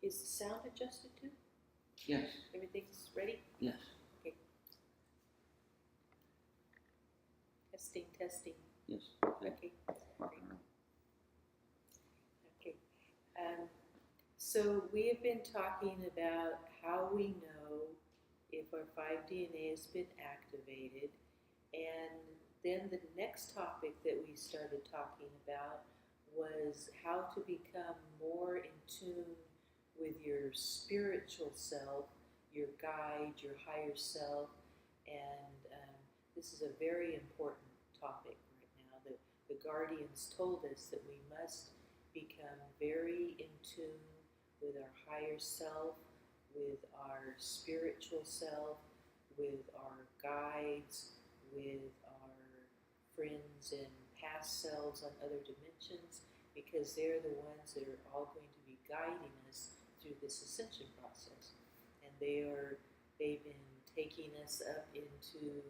Is the sound adjusted too? Yes. Everything's ready? Yes. Okay. Testing, testing. Yes. Okay. Okay. So we have been talking about how we know if our 5-DNA has been activated, and then the next topic that we started talking about was how to become more in tune with your spiritual self, your guide, your higher self, and this is a very important topic right now. The guardians told us that we must become very in tune with our higher self, with our spiritual self, with our guides, with our friends and past selves on other dimensions, because they're the ones that are all going to be guiding us through this ascension process. And they've been taking us up into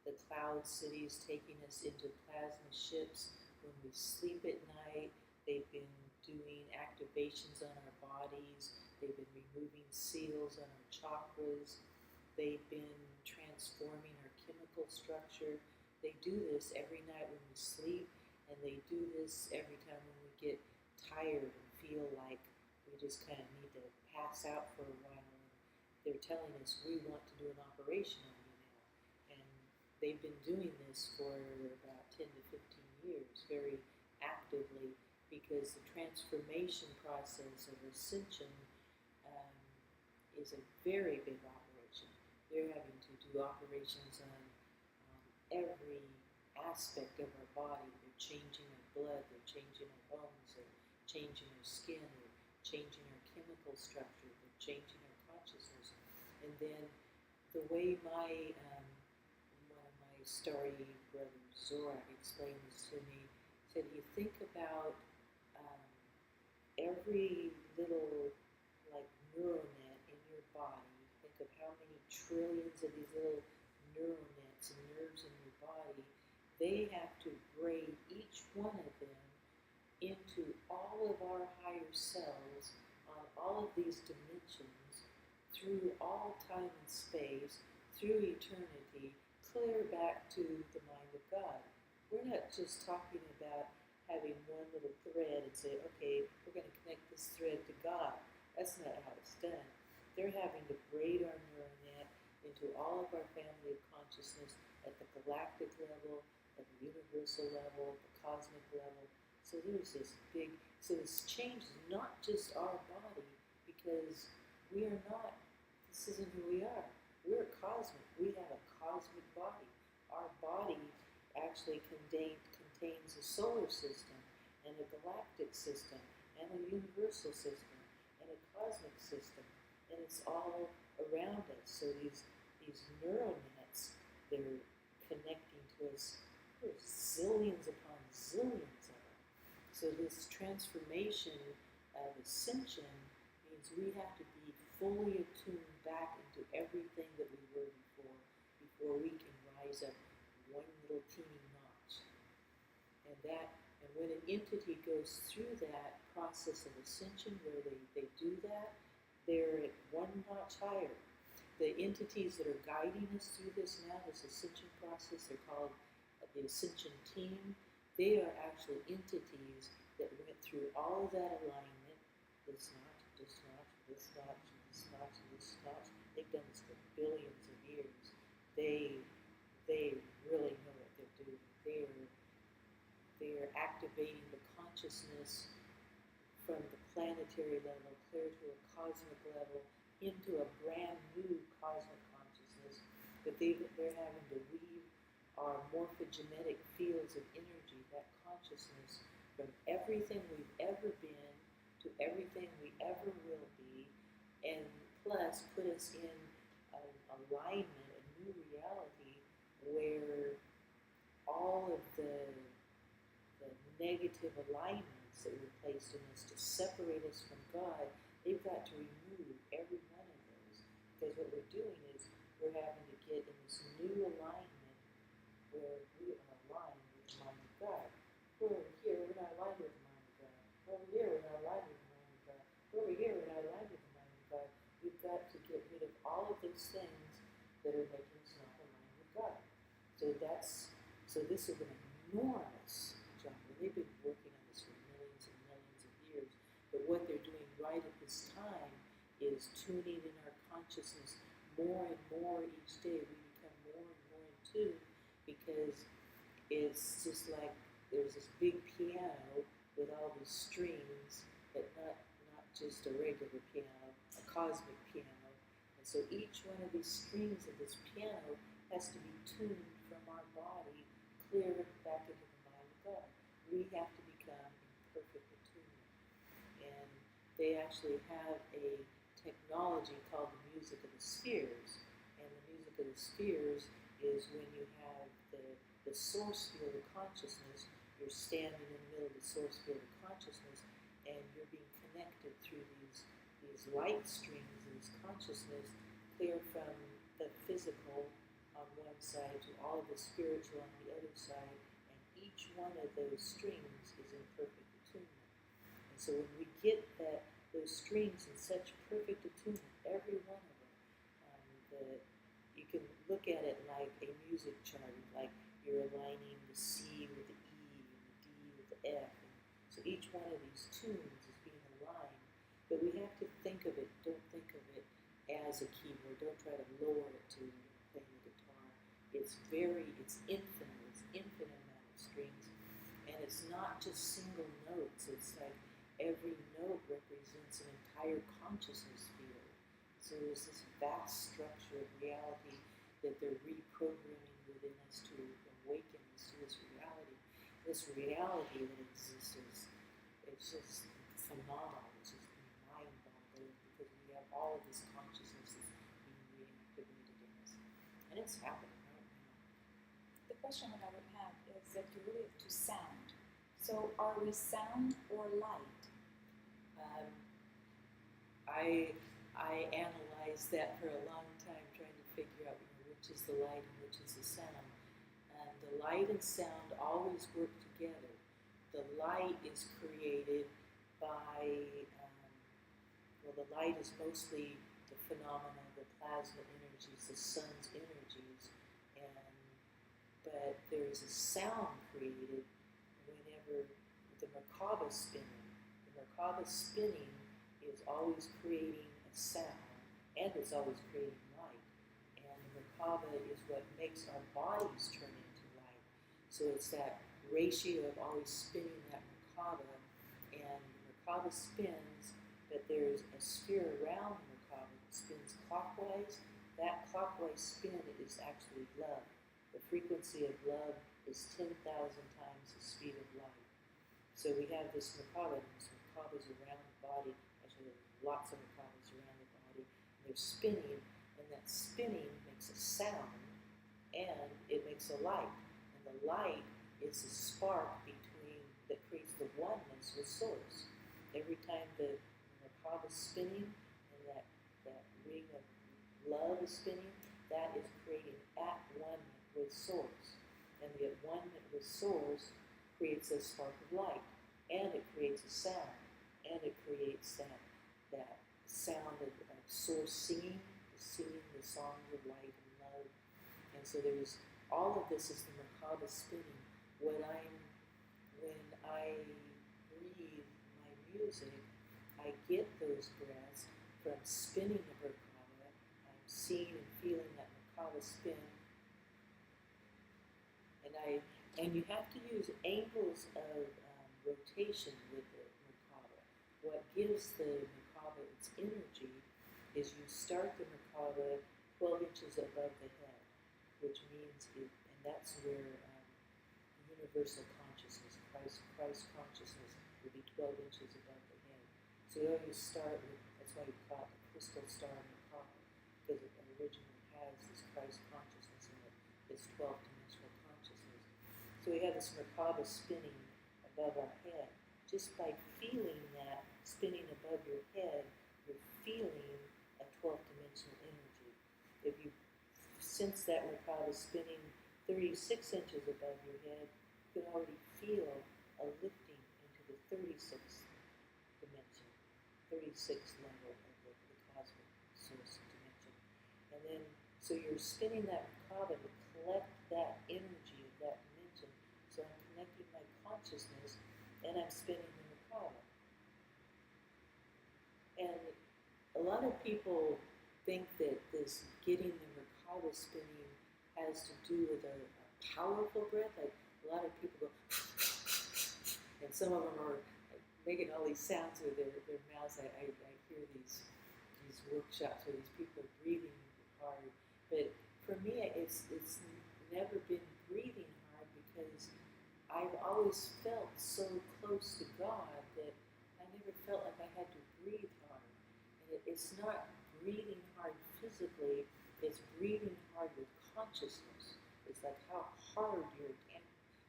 the cloud cities, taking us into plasma ships when we sleep at night. They've been doing activations on our bodies. They've been removing seals on our chakras. They've been transforming our chemical structure. They do this every night when we sleep, and they do this every time when we get tired and feel like we just kind of need to pass out for a while. And they're telling us, we want to do an operation on you now. And they've been doing this for about 10 to 15 years, very actively, because the transformation process of ascension is a very big operation. They're having to do operations on every aspect of our body. They're changing our blood, they're changing our bones, they're changing our skin, they're changing our chemical structure, they're changing our consciousness. And then the way one of my starry brothers, Zorak, explained this to me, said you think about every little like neural net in your body. Think of how many trillions of these little neural nets and nerves in your body. They have to braid each one of them into all of our higher selves on all of these dimensions through all time and space, through eternity, clear back to the mind of God. We're not just talking about having one little thread and say, okay, we're going to connect this thread to God. That's not how it's done. They're having to braid our neural net into all of our family of consciousness at the galactic level, at the universal level, at the cosmic level. So there's this this changes not just our body, because we are not, this isn't who we are. We're cosmic. We have a cosmic body. Our body actually contains a solar system and a galactic system and a universal system and a cosmic system, and it's all around us. So these neural nets, they're connecting to us. There's zillions upon zillions of them. So this transformation of ascension means we have to be fully attuned back into everything that we were before we can rise up one little teeny notch. And when an entity goes through that process of ascension where they do that, they're at one notch higher. The entities that are guiding us through this now, this ascension process, they're called the Ascension Team. They are actually entities that went through all of that alignment, this notch, this notch, this notch, this notch, this notch. They've done this for billions of years. They really know what they're doing. They're activating the consciousness from the planetary level clear to a cosmic level into a brand new cosmic consciousness. But they're having to weave our morphogenetic fields of energy, that consciousness, from everything we've ever been to everything we ever will be, and plus put us in an alignment, a new reality, where all of the negative alignments that were placed in us to separate us from God, they've got to remove every one of those. Because what we're doing is we're having to get in this new alignment where we are aligned with the mind of God. We're over here, we're not aligned with the mind of God. Over here, we're not aligned with the mind of God. Over here, we're not aligned with those things that are making us not align with God. So this is an enormous job. And they've been working on this for millions and millions of years. But what they're doing right at this time is tuning in our consciousness more and more each day. We become more and more in tune, because it's just like there's this big piano with all these strings, but not just a regular piano, a cosmic piano. And so each one of these strings of this piano has to be tuned from our body clear back into the mind of God. We have to become in perfect attunement. And they actually have a technology called the music of the spheres. And the music of the spheres is when you have the source field of consciousness. You're standing in the middle of the source field of consciousness, and you're being connected through these light streams of this consciousness, clear from the physical on one side to all of the spiritual on the other side, and each one of those strings is in perfect attunement. And so when we get those strings in such perfect attunement, every one of them, you can look at it like a music chart, like you're aligning the C with the E and the D with the F. And so each one of these tunes is being aligned. But we have to think of it, don't think of it as a keyboard. Don't try to lower it to playing the guitar. It's infinite amount of strings. And it's not just single notes. It's like every note represents an entire consciousness field. So there's this vast structure of reality that they're reprogramming within us to awaken us to this reality. This reality that exists it's just phenomenal. It's just mind-boggling, because we have all of this consciousness that's being reactivated in us. And it's happening right now. The question that I would have is that you relate to sound. So are we sound or light? I analyzed that for a long time, trying to figure out which is the light and which is the sound. And the light and sound always work together. The light is created by, the light is mostly the phenomena, the plasma energies, the sun's energies, but there's a sound created whenever the Merkaba is spinning. The Merkaba spinning is always creating a sound, and it's always creating light. And the Merkaba is what makes our bodies turn into light. So it's that ratio of always spinning that Merkaba, and the Merkaba spins, but there's a sphere around the Merkaba that spins clockwise. That clockwise spin is actually love. The frequency of love is 10,000 times the speed of light. So we have this Merkaba, and this Merkaba is around the body. Actually, there's lots of Merkabas around the body. And they're spinning, and that spinning makes a sound, and it makes a light. And the light is the spark that creates the oneness with Source. Every time the Merkaba is spinning, and that ring of love is spinning, that is creating at one with Source. And the at one with Source creates a spark of light, and it creates a sound, and it creates that sound of Source singing the songs of light and love. And so there's all of this is the Merkaba spinning. When I breathe my music, I get those breaths from spinning the Merkaba. I'm seeing and feeling that Merkaba spin. And you have to use angles of rotation with the Merkaba. What gives the Merkaba its energy is you start the Merkaba 12 inches above the head, which means and that's where universal consciousness, Christ consciousness, will be 12 inches above the head. So you always start with, that's why you call it the crystal star Merkaba, because it originally has this Christ consciousness in it, this 12-dimensional consciousness. So we have this Merkaba spinning above our head. Just by feeling that spinning above your head, you're feeling a 12th-dimensional energy. If you sense that Merkaba spinning 36 inches above your head, you can already feel a lifting into the 36th dimension, 36th level of the cosmic source dimension. And then, so you're spinning that Merkaba to collect that energy of that dimension. So I'm connecting my consciousness and I'm spinning the Merkaba. And a lot of people think that this getting the Merkaba spinning has to do with a powerful breath. Like a lot of people go, and some of them are making all these sounds with their mouths. I hear these workshops where these people are breathing hard. But for me, it's never been breathing hard because I've always felt so close to God that I never felt like I had to breathe hard. And it's not breathing hard physically, it's breathing hard with consciousness. It's like how hard you're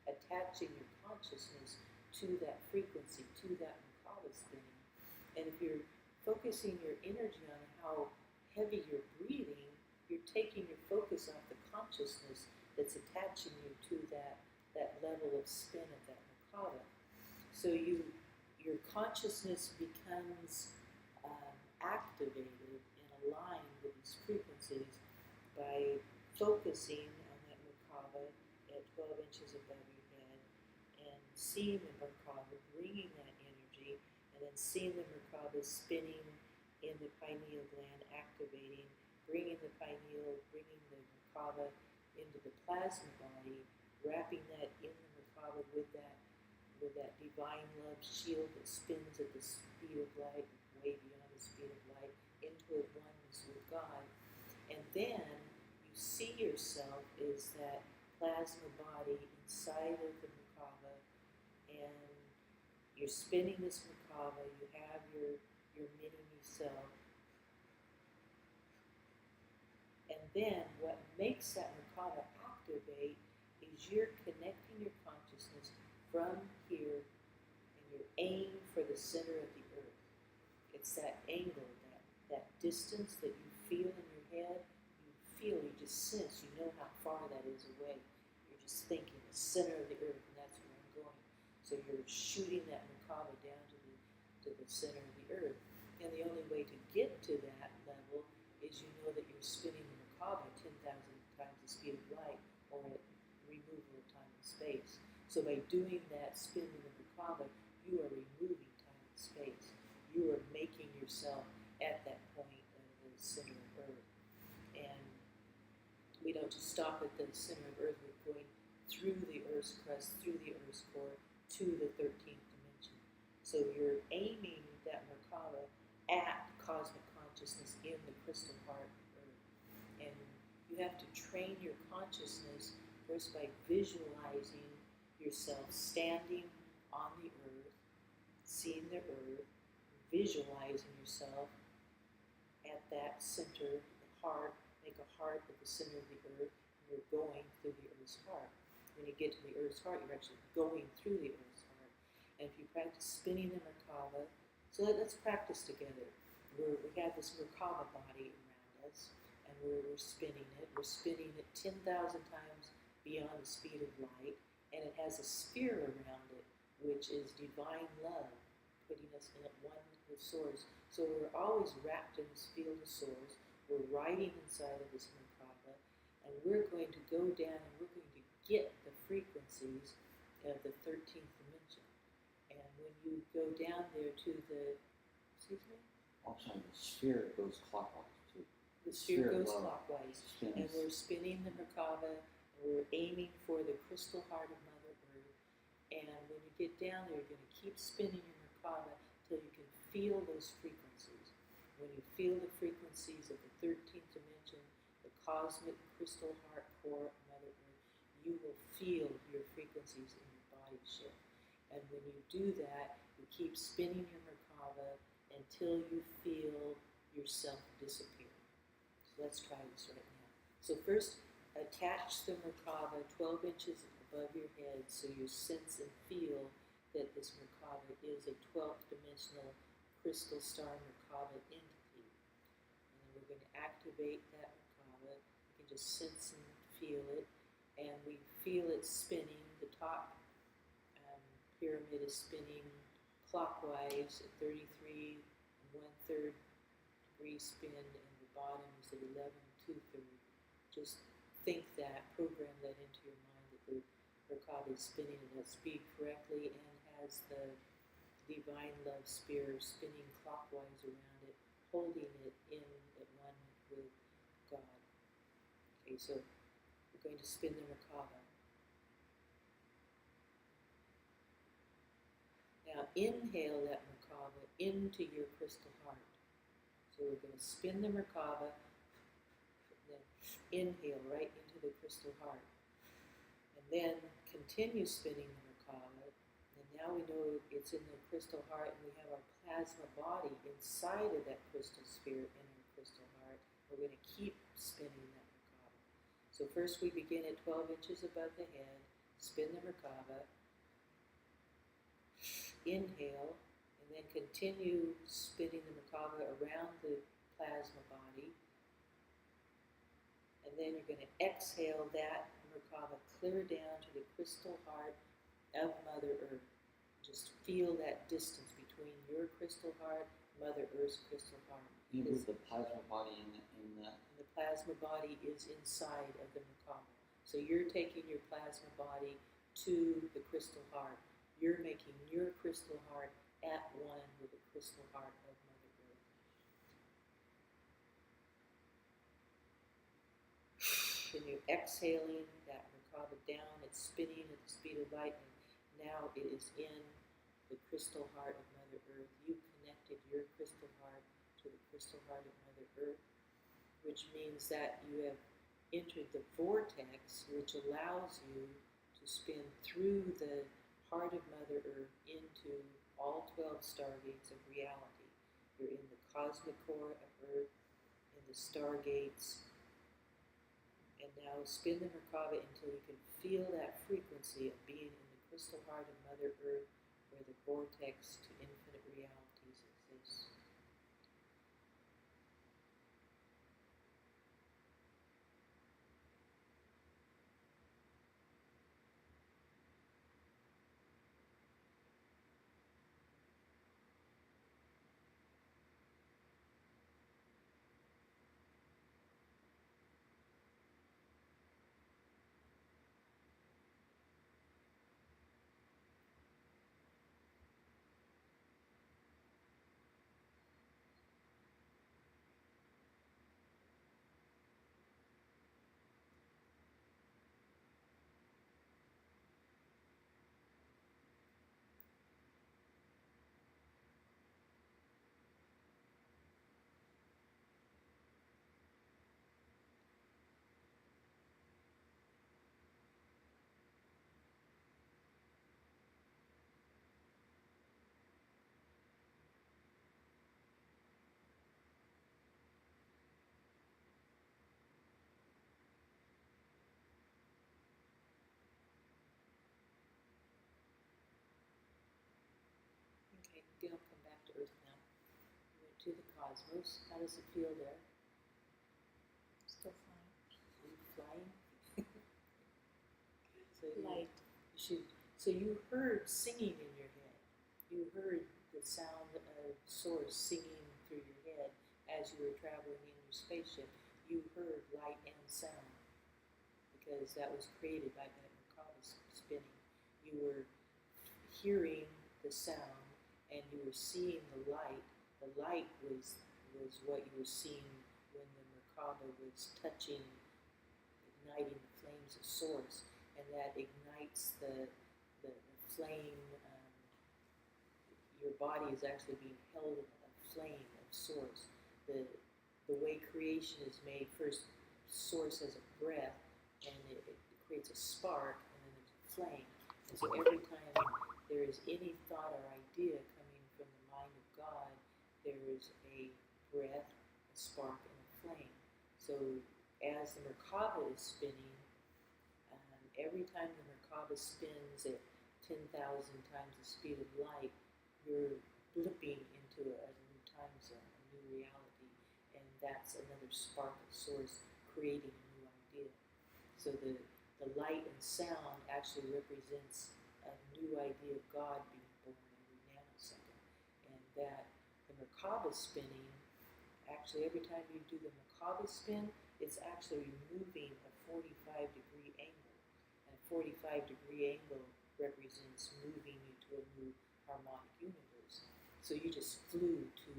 attaching your consciousness to that frequency, to that Merkaba spinning. And if you're focusing your energy on how heavy you're breathing, you're taking your focus off the consciousness that's attaching you to that level of spin of that Merkaba. So your consciousness becomes activated and aligned with these frequencies by focusing on that Merkaba at 12 inches above your head and seeing the Merkaba, bringing that energy, and then seeing the Merkaba spinning in the pineal gland, activating, bringing the pineal, bringing the Merkaba into the plasma body, wrapping that in the Merkaba with that divine love shield that spins at the speed of light, way beyond the speed of light, into a oneness with God. And then you see yourself as that plasma body inside of the Merkaba, and you're spinning this Merkaba, you have your mini-me self. And then what makes that Merkaba activate is you're connecting your consciousness from here, and you're aiming for the center of the earth. It's that angle, that distance that you feel in your head. You just sense, you know how far that is away. You're just thinking the center of the earth, and that's where I'm going. So you're shooting that Merkaba down to the center of the earth. And the only way to get to that level is you know that you're spinning the Merkaba 10,000 times the speed of light, or at removal of time and space. So by doing that spin in the Merkaba, you are removing time and space. You are making yourself at that point of the center of Earth. And we don't just stop at the center of Earth, we're going through the Earth's crust, through the Earth's core, to the 13th dimension. So you're aiming that Merkaba at cosmic consciousness in the crystal heart of Earth. And you have to train your consciousness first by visualizing yourself standing on the earth, seeing the earth, visualizing yourself at that center, the heart, make a heart at the center of the earth, and you're going through the earth's heart. When you get to the earth's heart, you're actually going through the earth's heart. And if you practice spinning the Merkaba, so let's practice together. We have this Merkaba body around us, and we're spinning it. We're spinning it 10,000 times beyond the speed of light. And it has a sphere around it, which is divine love, putting us in one with Source. So we're always wrapped in this field of Source. We're riding inside of this Merkaba, and we're going to go down and we're going to get the frequencies of the 13th dimension. And when you go down there to the, excuse me? Also, the sphere goes clockwise too. The sphere goes clockwise, and we're spinning the Merkaba. We're aiming for the crystal heart of Mother Earth, and when you get down there, you're going to keep spinning your Merkaba till you can feel those frequencies. When you feel the frequencies of the 13th dimension, the cosmic crystal heart core of Mother Earth, you will feel your frequencies in your body shift. And when you do that, you keep spinning your Merkaba until you feel yourself disappear. So let's try this right now. So first, attach the Merkaba 12 inches above your head so you sense and feel that this Merkaba is a 12th dimensional crystal star Merkaba entity. And then we're going to activate that Merkaba. You can just sense and feel it. And we feel it spinning. The top pyramid is spinning clockwise at 33 1/3 degree spin, and the bottom is at 11 2/3. Just think that, program that into your mind that the Merkaba is spinning at that speed correctly and has the divine love sphere spinning clockwise around it, holding it in at one with God. Okay, so we're going to spin the Merkaba. Now inhale that Merkaba into your crystal heart. So we're going to spin the Merkaba, then inhale right into the crystal heart. And then continue spinning the Merkaba. And now we know it's in the crystal heart and we have our plasma body inside of that crystal sphere in our crystal heart. We're going to keep spinning that Merkaba. So first we begin at 12 inches above the head, spin the Merkaba, inhale, and then continue spinning the Merkaba around the plasma body. And then you're going to exhale that Merkaba clear down to the crystal heart of Mother Earth. Just feel that distance between your crystal heart, Mother Earth's crystal heart. You move the plasma body in that. And the plasma body is inside of the Merkaba. So you're taking your plasma body to the crystal heart. You're making your crystal heart at one with the crystal heart of Mother Earth. Then you're exhaling that Merkaba down. It's spinning at the speed of light. And now it is in the crystal heart of Mother Earth. You connected your crystal heart to the crystal heart of Mother Earth, which means that you have entered the vortex, which allows you to spin through the heart of Mother Earth into all 12 stargates of reality. You're in the cosmic core of Earth, in the stargates, and now spin the Merkaba until you can feel that frequency of being in the crystal heart of Mother Earth, where the vortex to infinite realities exists. Okay, now come back to Earth now. You went to the cosmos. How does it feel there? Still flying. Are you flying? So Light. So you heard singing in your head. You heard the sound of Source singing through your head as you were traveling in your spaceship. You heard light and sound because that was created by that Merkaba spinning. You were hearing the sound and you were seeing the light. The light was what you were seeing when the Merkaba was touching, igniting the flames of Source, and that ignites the flame. Your body is actually being held in a flame of Source. The way creation is made, first Source has a breath, and it creates a spark, and then there's a flame. And so every time there is any thought or idea coming from the mind of God, there is a breath, a spark, and a flame. So as the Merkaba is spinning, every time the Merkaba spins at 10,000 times the speed of light, you're blipping into a new time zone, a new reality, and that's another spark of Source creating a new idea. So the light and sound actually represents a new idea of God being born every nanosecond, and that the Merkaba spinning, actually every time you do the Merkaba spin, it's actually removing a 45-degree angle. And a 45-degree angle represents moving you to a new harmonic universe. So you just flew to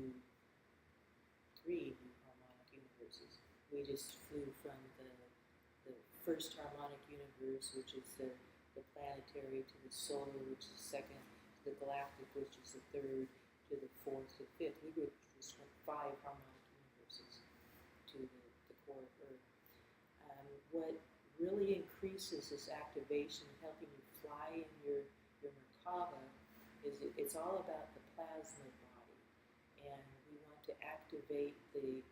3 new harmonic universes. We just flew from the first harmonic universe, which is the planetary, to the solar, which is the second, to the galactic, which is the third, to the fourth, to the fifth. We just went 5 harmonic universes to the core of Earth. What really increases this activation, helping you fly in your Merkaba, is it's all about the plasma body. And we want to activate the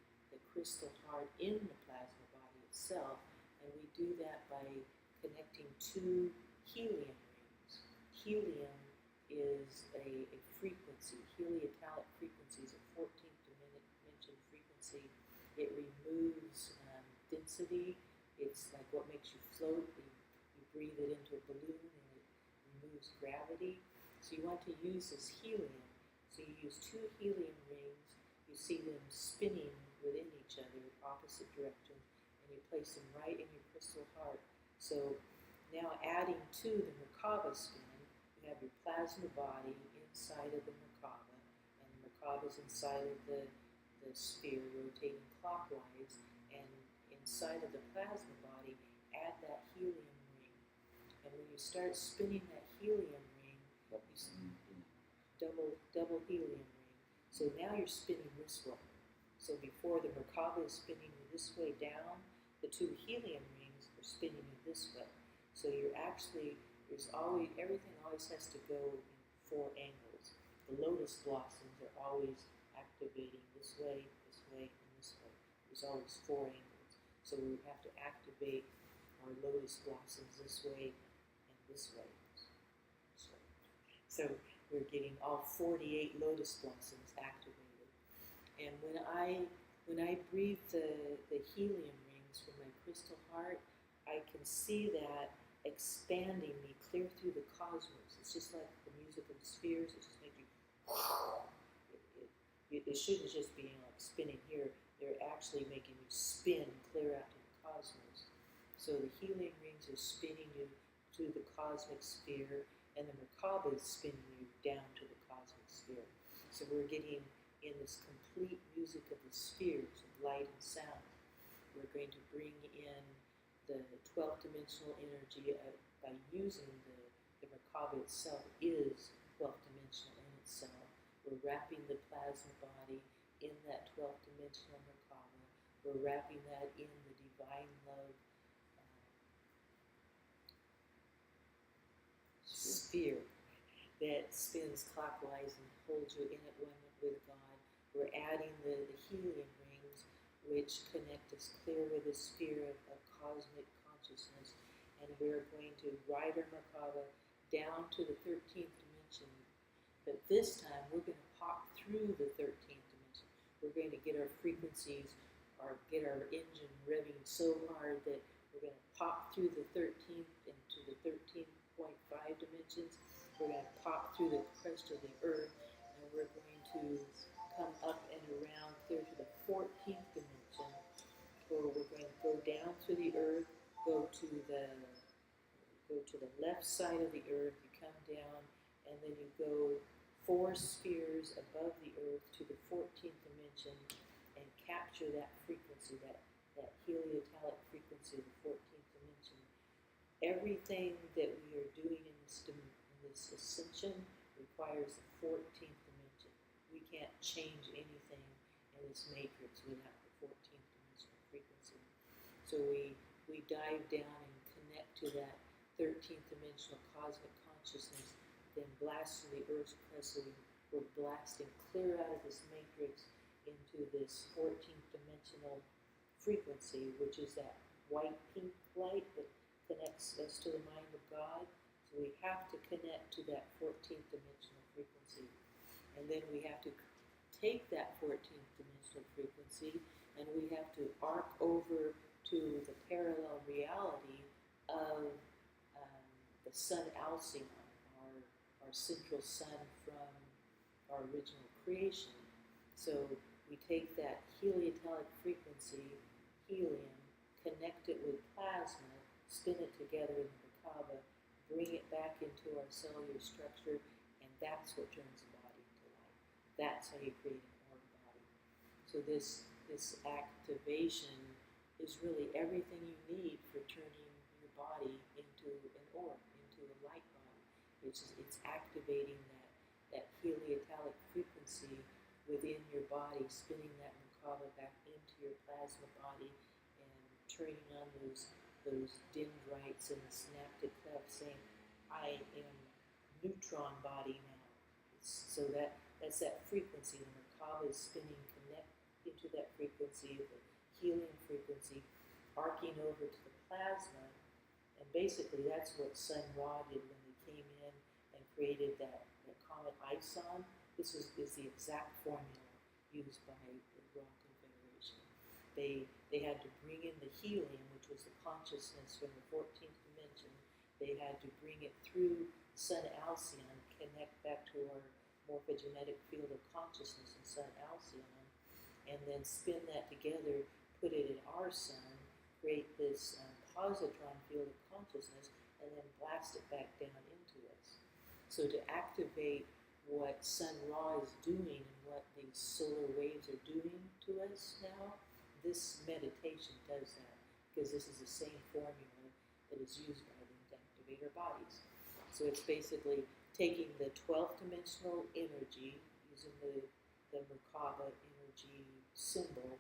crystal heart in the plasma body itself. And we do that by connecting 2 helium rings. Helium is a frequency. Heliotalic frequency is a 14th dimension frequency. It removes density. It's like what makes you float. You breathe it into a balloon and it removes gravity. So you want to use this helium. So you use 2 helium rings. You see them spinning within each other, opposite directions, and you place them right in your crystal heart. So now adding to the Merkaba spin, you have your plasma body inside of the Merkaba, and the Merkaba is inside of the sphere rotating clockwise, and inside of the plasma body, add that helium ring. And when you start spinning that helium ring, double helium ring. So now you're spinning this way. So before the Merkaba is spinning you this way down, the 2 helium rings are spinning you this way. So you're actually, everything always has to go in 4 angles. The lotus blossoms are always activating this way, and this way. There's always 4 angles. So we have to activate our lotus blossoms this way and this way. So we're getting all 48 lotus blossoms activated. And when I breathe the helium rings from my crystal heart, I can see that expanding me clear through the cosmos. It's just like the musical spheres. It just makes you. It shouldn't just be like spinning here. They're actually making you spin clear out to the cosmos. So the helium rings are spinning you through the cosmic sphere, and the Merkaba is spinning you down to the cosmic sphere. So we're getting in this complete music of the spheres of light and sound. We're going to bring in the 12th dimensional energy by using the Merkaba itself is 12th dimensional in itself. We're wrapping the plasma body in that 12th dimensional Merkaba. We're wrapping that in the divine love sphere that spins clockwise and holds you in at one with God. We're adding the helium rings, which connect us clear with the sphere of cosmic consciousness. And we're going to ride our Merkaba down to the 13th dimension. But this time, we're going to pop through the 13th dimension. We're going to get our frequencies, or get our engine revving so hard that we're going to pop through the 13th into the 13.5 dimensions. We're going to pop through the crust of the earth, and we're going to come up and around clear to the 14th dimension, where we're going to go down through the earth, go to the left side of the earth, you come down, and then you go 4 spheres above the earth to the 14th dimension and capture that frequency, that heliotalic frequency of the 14th dimension. Everything that we are doing in this ascension requires the 14th dimension. We can't change anything in this matrix without the 14th dimensional frequency. So we dive down and connect to that 13th dimensional cosmic consciousness, then blast through the Earth's crust. We're blasting clear out of this matrix into this 14th dimensional frequency, which is that white pink light that connects us to the mind of God. So we have to connect to that 14th dimensional frequency. And then we have to take that 14th dimensional frequency and we have to arc over to the parallel reality of the sun Alcyon, our central sun from our original creation. So we take that heliotalic frequency helium, connect it with plasma, spin it together in the Merkaba, bring it back into our cellular structure, and that's what turns the body into life. That's how you create an orb body. So this activation is really everything you need for turning your body into an orb, into a light body. It's activating that heliotalic frequency within your body, spinning that Merkaba back into your plasma body and turning on those dendrites and the synaptic clefts saying, I am neutron body now. So that's that frequency. The Merkaba is spinning, connect into that frequency, the helium frequency, arcing over to the plasma. And basically that's what Sun Ra did when they came in and created that comet Ison. This is the exact formula used by the Ra Confederation. They had to bring in the helium, which was the consciousness from the 14th dimension. They had to bring it through Sun Alcyon, connect back to our morphogenetic field of consciousness in Sun Alcyon, and then spin that together, put it in our sun, create this positron field of consciousness, and then blast it back down into us. So to activate what Sun Ra is doing and what these solar waves are doing to us now, this meditation does that, because this is the same formula that is used by them to activate our bodies. So it's basically taking the 12th dimensional energy, using the Merkaba energy symbol,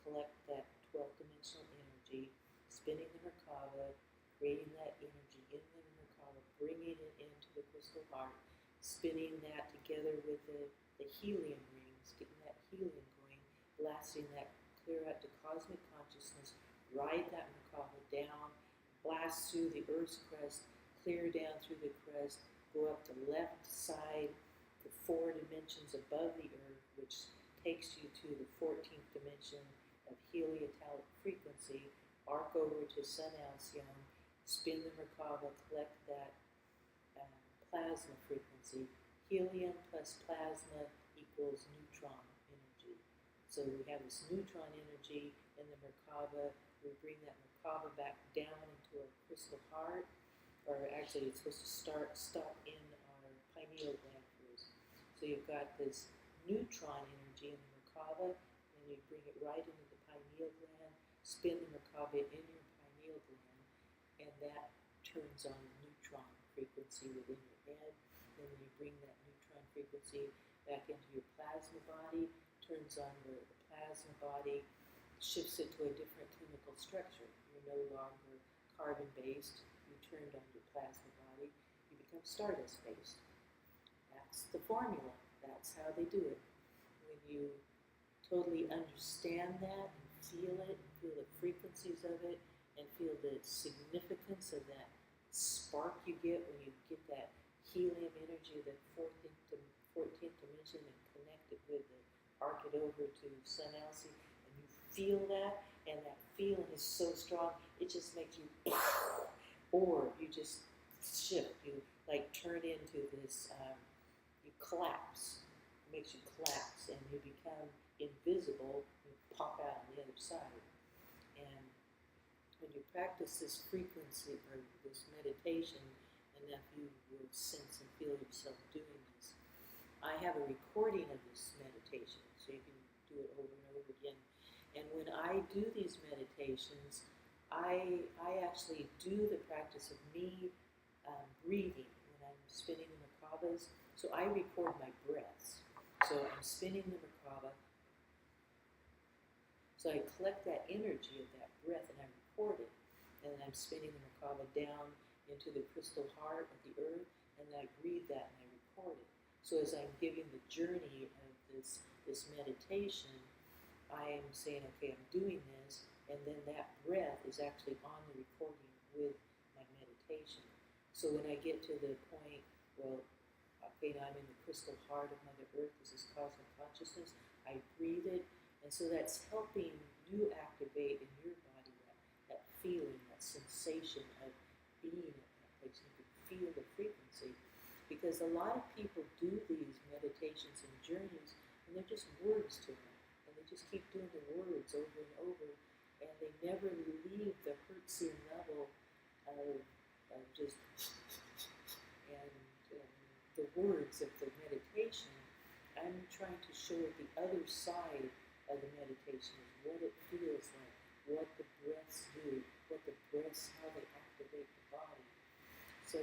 collect that 12th dimensional energy, spinning the Merkaba, creating that energy in the Merkaba, bringing it into the crystal heart, spinning that together with the helium rings, getting that helium going, blasting that clear out to cosmic consciousness, ride that Merkaba down, blast through the Earth's crust, clear down through the crust, go up the left side, the 4 dimensions above the Earth, which takes you to the 14th dimension of heliotalic frequency, arc over to Sun Alcyon, spin the Merkaba, collect that plasma frequency. Helium plus plasma equals neutron energy. So we have this neutron energy in the Merkaba. We bring that Merkaba back down into our crystal heart, or actually it's supposed to stop in our pineal gland first. So you've got this neutron energy in the Merkaba, and you bring it right into the pineal gland, spin the Merkaba in your pineal gland, and that turns on the neutron frequency within your head. And then you bring that neutron frequency back into your plasma body, turns on the plasma body, shifts it to a different chemical structure. You're no longer carbon-based, you turned on your plasma body, you become stardust-based. That's the formula. That's how they do it. When you totally understand that and feel the frequencies of it, and feel the significance of that spark you get when you get that helium energy of the 14th dimension and connect it with the arc it over to Sun Alcyon, and you feel that, and that feeling is so strong, it just makes you or you just shift, you like turn into this, you collapse. It makes you collapse and you become invisible, you pop out on the other side. And when you practice this frequency or this meditation, enough you will sense and feel yourself doing this. I have a recording of this meditation, so you can do it over and over again. And when I do these meditations, I actually do the practice of me breathing when I'm spinning the Merkabas. So I record my breaths. So I'm spinning the Merkaba. So I collect that energy of that breath and I record it. And then I'm spinning the Merkaba down into the crystal heart of the earth, and I breathe that and I record it. So as I'm giving the journey of this meditation, I am saying, okay, I'm doing this, and then that breath is actually on the recording with my meditation. So when I get to the point, well, okay, now I'm in the crystal heart of Mother Earth, this is cosmic consciousness, I breathe it, and so that's helping you activate in your body that feeling, that sensation of being at that place. You can feel the frequency, because a lot of people do these meditations and journeys, and they're just words to them, and they just keep doing the words over and over, and they never leave the Hertzian level of just and the words of the meditation. I'm trying to show it the other side of the meditation, is what it feels like, what the breaths do, what the breaths, how they activate the body. So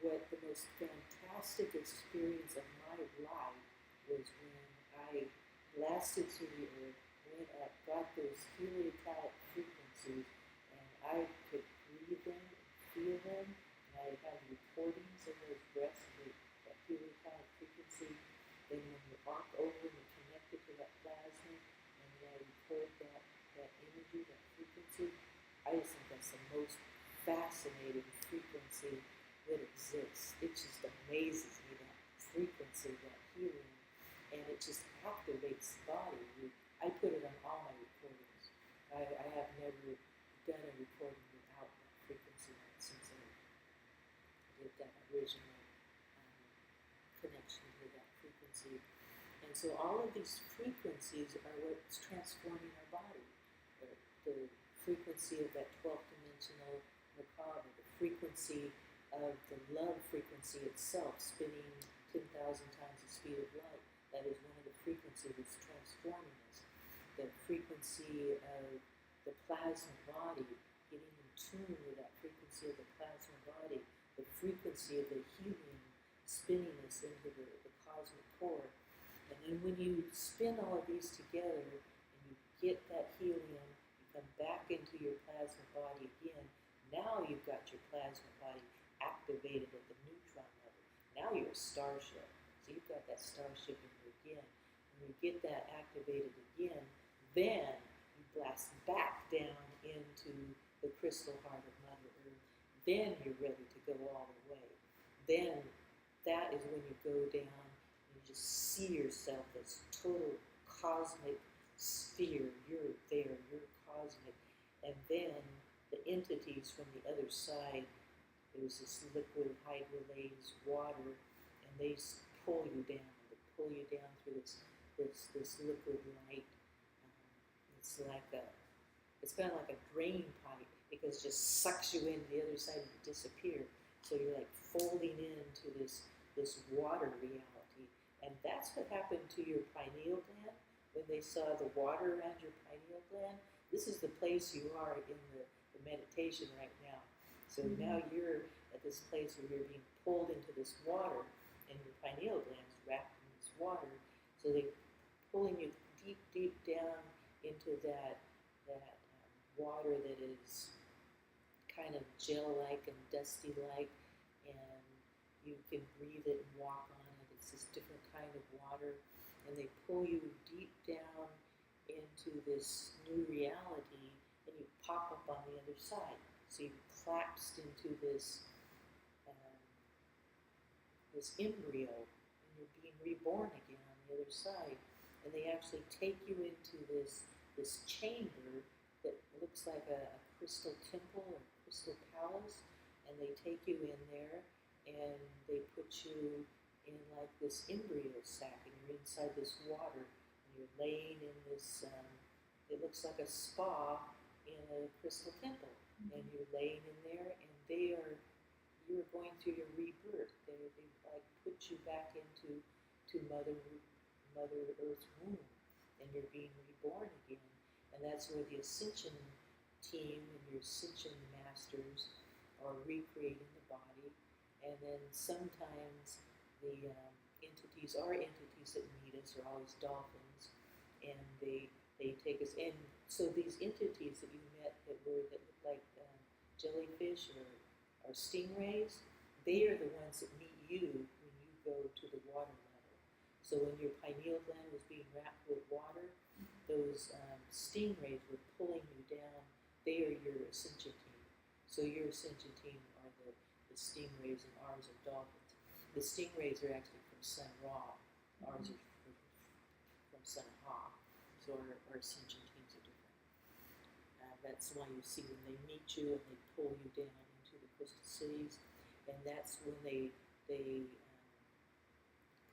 what the most fantastic experience of my life was when I blasted to the earth, went up, got those heliocalic frequencies, and I could breathe them, feel them, and I had recordings of those breaths, that heliocalic frequency. Then when you arc over and you connect it to that plasma, and then I record that energy, that frequency, I just think that's the most fascinating frequency that exists. It just amazes me, that frequency, that healing, and it just activates the body. I put it on all my recordings. I have never done a recording without that frequency since I did that original connection to that frequency. And so all of these frequencies are what's transforming our body. The frequency of that 12th dimensional macabre, the frequency of the love frequency itself, spinning 10,000 times the speed of light. That is one of the frequencies that's transforming us. The frequency of the plasma body, getting in tune with that frequency of the plasma body, the frequency of the helium spinning us into the cosmic core. And then when you spin all of these together and you get that helium, you come back into your plasma body again, now you've got your plasma body activated at the neutron level. Now you're a starship. So you've got that starship in you again. When you get that activated again, then you blast back down into the crystal heart of Mother Earth. Then you're ready to go all the way. Then that is when you go down and you just see yourself as total cosmic sphere. You're there, you're cosmic. And then the entities from the other side, there's this liquid hydrolase water, and they pull you down. They pull you down through this liquid light. It's kind of like a drain pipe, because it just sucks you into the other side and you disappear. So you're like folding into this water reality. And that's what happened to your pineal gland when they saw the water around your pineal gland. This is the place you are in the meditation right now. So now you're at this place where you're being pulled into this water, and your pineal gland is wrapped in this water. So they're pulling you deep, deep down into that water that is kind of gel-like and dusty-like, and you can breathe it and walk on it. It's this different kind of water, and they pull you deep down into this new reality, and you pop up on the other side. So you've collapsed into this embryo, and you're being reborn again on the other side. And they actually take you into this chamber that looks like a crystal temple or crystal palace, and they take you in there, and they put you in like this embryo sac, and you're inside this water, and you're laying in this, it looks like a spa in a crystal temple, and you're laying in there, and you're going through your rebirth. They like put you back into Mother Earth's womb, and you're being reborn again. And that's where the Ascension team and your Ascension masters are recreating the body. And then sometimes the entities that meet us are always dolphins, and they take us in. So these entities that you met that look like jellyfish or stingrays, they are the ones that meet you when you go to the water level. So when your pineal gland was being wrapped with water, those stingrays were pulling you down. They are your Ascension team. So your Ascension team are the stingrays, and ours are dolphins. The stingrays are actually from Sun Ra. Ours are from Sun Ha. So our Ascension teams are different. That's why you see when they meet you and they pull you down into the crystal cities, and that's when they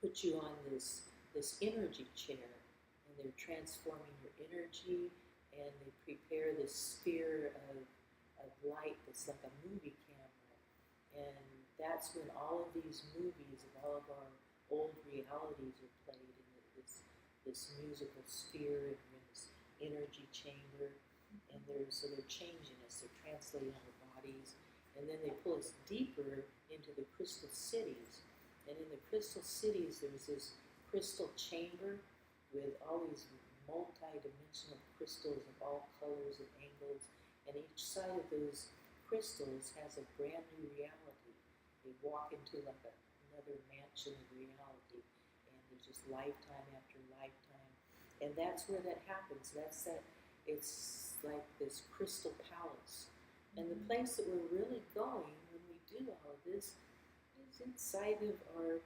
put you on this energy chair, and they're transforming your energy, and they prepare this sphere of light that's like a movie camera. And that's when all of these movies of all of our old realities are played in this musical sphere, and we're in this energy chamber. And so they're changing us, they're translating our bodies, and then they pull us deeper into the crystal cities. And in the crystal cities, there's this crystal chamber with all these multi-dimensional crystals of all colors and angles, and each side of those crystals has a brand new reality. They walk into like another mansion of reality, and there's just lifetime after lifetime. And that's where that happens. It's like this crystal palace. And the place that we're really going when we do all of this is inside of our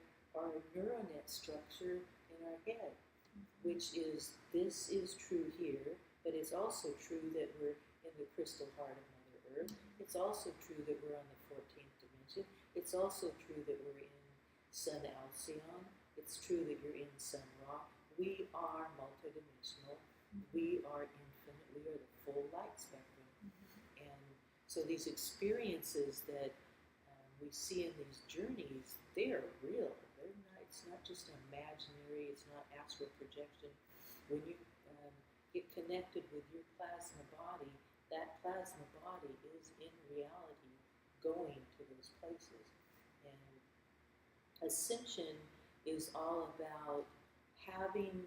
neuronet structure in our head, which is, this is true here, but it's also true that we're in the crystal heart of Mother Earth. It's also true that we're on the 14th dimension. It's also true that we're in Sun Alcyon. It's true that you're in Sun Ra. We are multidimensional. We are infinite. We are the full light spectrum. And so these experiences that we see in these journeys, they are real. They're not, it's not just imaginary. It's not astral projection. When you get connected with your plasma body, that plasma body is in reality going to those places. And Ascension is all about having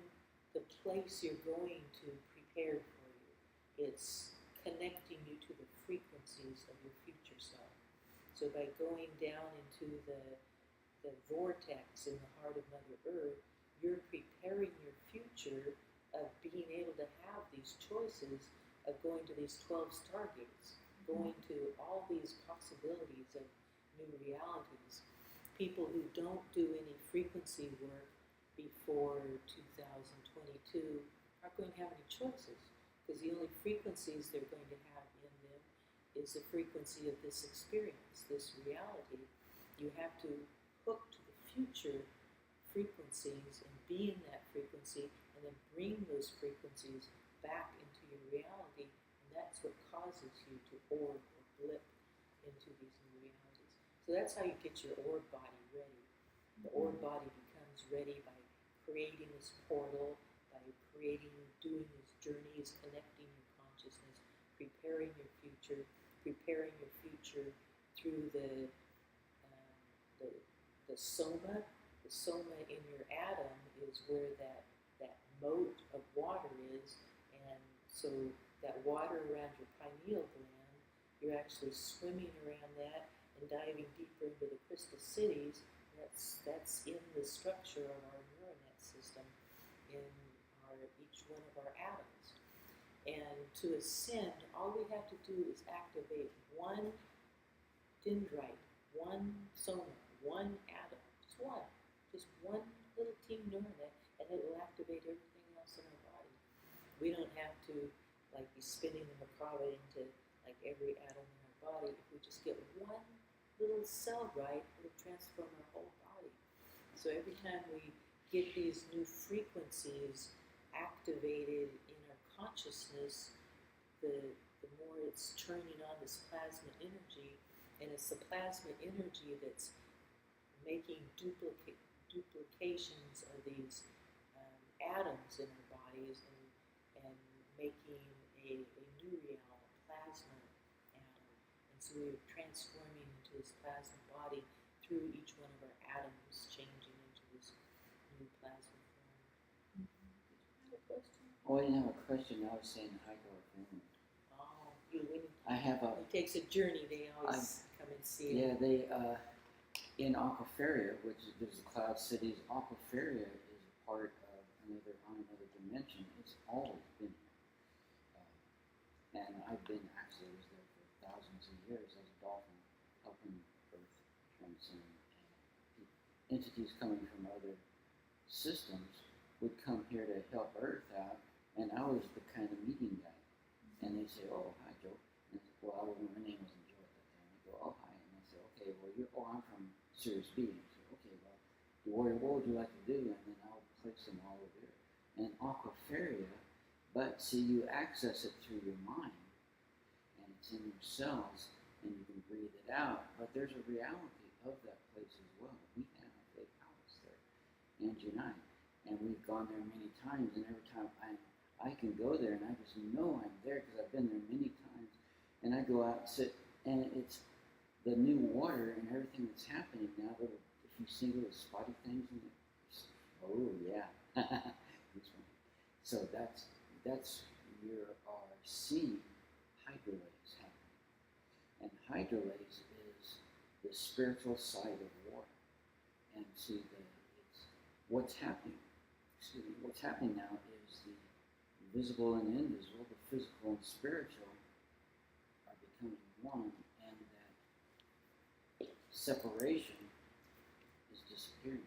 the place you're going to prepared for you. It's connecting you to the frequencies of your future self. So by going down into the vortex in the heart of Mother Earth, you're preparing your future of being able to have these choices of going to these 12 stargates, going to all these possibilities of new realities. People who don't do any frequency work before 2022 aren't going to have any choices, because the only frequencies they're going to have in them is the frequency of this experience, this reality. You have to hook to the future frequencies and be in that frequency, and then bring those frequencies back into your reality, and that's what causes you to orb or blip into these new realities. So that's how you get your orb body ready. The orb body becomes ready by creating this portal, by doing these journeys, connecting your consciousness, preparing your future through the soma. The soma in your atom is where that moat of water is, and so that water around your pineal gland, you're actually swimming around that and diving deeper into the crystal cities. That's in the structure of our neuronet system, in each one of our atoms. And to ascend, all we have to do is activate one dendrite, one soma, one atom, just one little team neuronet, and it will activate everything else in our body. We don't have to be spinning the macabre into every atom in our body. If we just get one little cell right, it'll transform our whole body. So every time we get these new frequencies activated in our consciousness, the more it's turning on this plasma energy, and it's the plasma energy that's making duplications of these atoms in our bodies, and making a new reality, plasma atom. And so we're transforming into this plasma body through each one of our atoms, changing into this new plasma form. Did you have a question? Oh, I didn't have a question. I was saying hi to our family. Oh, It takes a journey. They always come and see it. Yeah, they in Aquafaria, which is there's the Cloud Cities. Aquafaria is a part of another dimension. It's always been here, and I've been was there for thousands of years as a dolphin, helping Earth transcend. Entities coming from other systems would come here to help Earth out, and I was the kind of meeting guy. And they say, "Oh, hi, Joe." And I said, "Well, my name wasn't Joe at that time." I go, "Oh, hi." And I say, "Okay, well, I'm from Sirius B." And I say, "Okay, well, what would you like to do?" And then I'll place them all over here. And Aquafaria, But see, you access it through your mind, and it's in your cells, and you can breathe it out. But there's a reality of that place as well. We have a house there, Angie and I, and we've gone there many times. And every time I can go there, and I just know I'm there because I've been there many times. And I go out and sit, and it's the new water and everything that's happening now. If you see little spotty things in it, oh yeah. So that's you are seeing hydrolays happening, and hydrolays is the spiritual side of water. And see, what's happening. Excuse me. What's happening now is the visible and invisible, the physical and spiritual, are becoming one, and that separation is disappearing.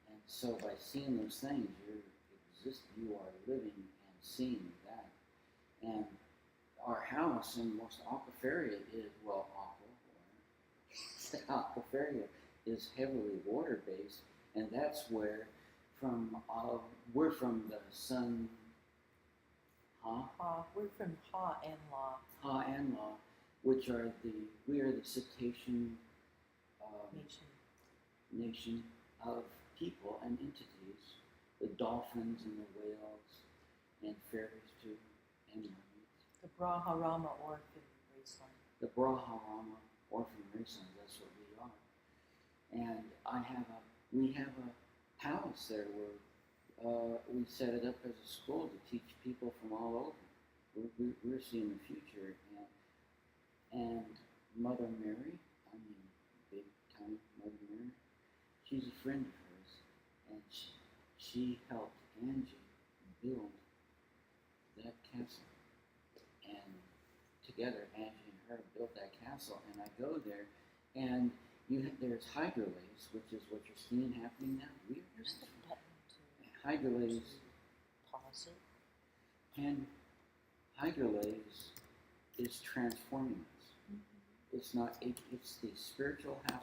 And so by seeing those things, you are living and seeing that. And our house in most aquiferia is, aquiferia is heavily water-based, and that's where we're from the sun, We're from Ha and La. Ha and La, which are we are the cetacean nation of people and entities, the dolphins and the whales and fairies too, and mermaids. The Braharama Orphan Raceline. The Braharama Orphan Raceline, that's what we are. And we have a house there where we set it up as a school to teach people from all over. We're seeing the future, and Mother Mary, big time Mother Mary, she's a friend of hers, and she helped Angie build that castle. And together, Angie and her built that castle, and I go there, and there's hydrolays, which is what you're seeing happening now. There's the button to Hydrolays, pause it. and hydrolays is transforming us. It's not. It's the spiritual half